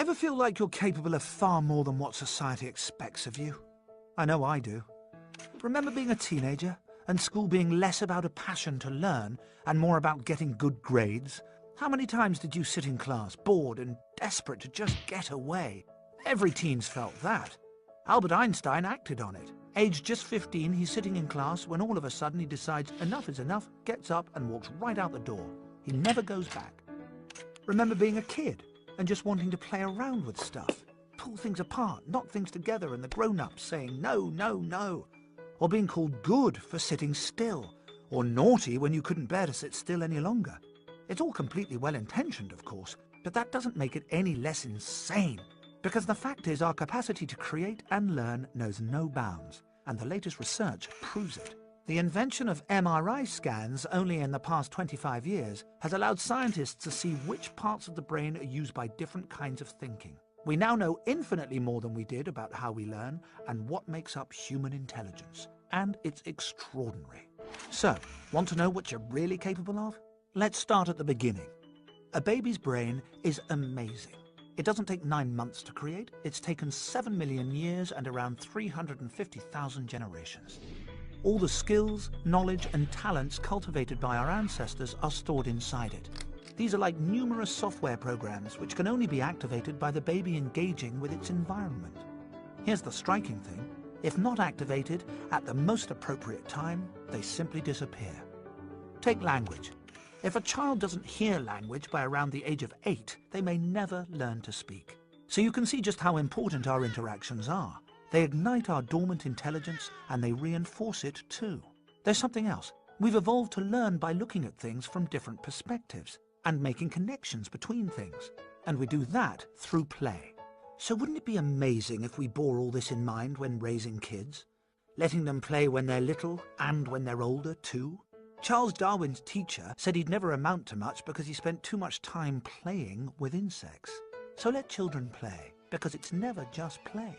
Ever feel like you're capable of far more than what society expects of you? I know I do. Remember being a teenager and school being less about a passion to learn and more about getting good grades? How many times did you sit in class, bored and desperate to just get away? Every teen's felt that. Albert Einstein acted on it. Aged just 15, he's sitting in class when all of a sudden he decides enough is enough, gets up and walks right out the door. He never goes back. Remember being a kid and just wanting to play around with stuff, pull things apart, knock things together, and the grown-ups saying no, no, no. Or being called good for sitting still, or naughty when you couldn't bear to sit still any longer. It's all completely well-intentioned, of course, but that doesn't make it any less insane. Because the fact is our capacity to create and learn knows no bounds, and the latest research proves it. The invention of MRI scans only in the past 25 years has allowed scientists to see which parts of the brain are used by different kinds of thinking. We now know infinitely more than we did about how we learn and what makes up human intelligence. And it's extraordinary. So, want to know what you're really capable of? Let's start at the beginning. A baby's brain is amazing. It doesn't take 9 months to create. It's taken 7 million years and around 350,000 generations. All the skills, knowledge and talents cultivated by our ancestors are stored inside it. These are like numerous software programs which can only be activated by the baby engaging with its environment. Here's the striking thing. If not activated at the most appropriate time, they simply disappear. Take language. If a child doesn't hear language by around the age of 8, they may never learn to speak. So you can see just how important our interactions are. They ignite our dormant intelligence and they reinforce it too. There's something else. We've evolved to learn by looking at things from different perspectives and making connections between things. And we do that through play. So wouldn't it be amazing if we bore all this in mind when raising kids? Letting them play when they're little and when they're older too? Charles Darwin's teacher said he'd never amount to much because he spent too much time playing with insects. So let children play, because it's never just play.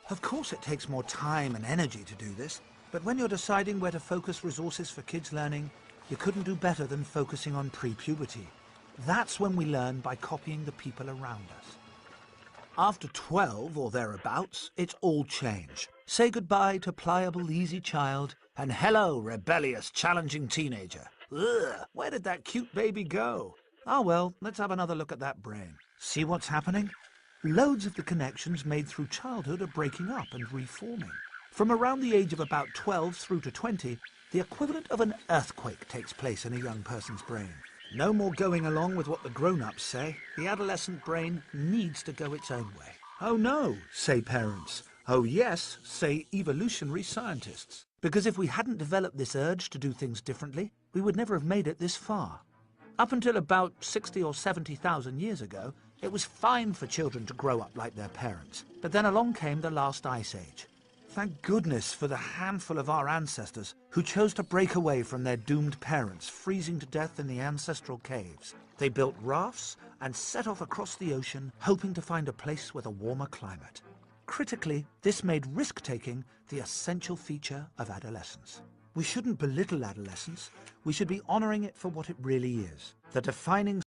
Of course it takes more time and energy to do this, but when you're deciding where to focus resources for kids' learning, you couldn't do better than focusing on pre-puberty. That's when we learn by copying the people around us. After 12 or thereabouts, it's all change. Say goodbye to pliable, easy child, and hello, rebellious, challenging teenager. Ugh, where did that cute baby go? Ah well, let's have another look at that brain. See what's happening? Loads of the connections made through childhood are breaking up and reforming. From around the age of about 12 through to 20, the equivalent of an earthquake takes place in a young person's brain. No more going along with what the grown-ups say. The adolescent brain needs to go its own way. Oh no, say parents. Oh yes, say evolutionary scientists. Because if we hadn't developed this urge to do things differently, we would never have made it this far. Up until about 60 or 70,000 years ago, it was fine for children to grow up like their parents. But then along came the last ice age. Thank goodness for the handful of our ancestors who chose to break away from their doomed parents, freezing to death in the ancestral caves. They built rafts and set off across the ocean, hoping to find a place with a warmer climate. Critically, this made risk-taking the essential feature of adolescence. We shouldn't belittle adolescence. We should be honouring it for what it really is, the defining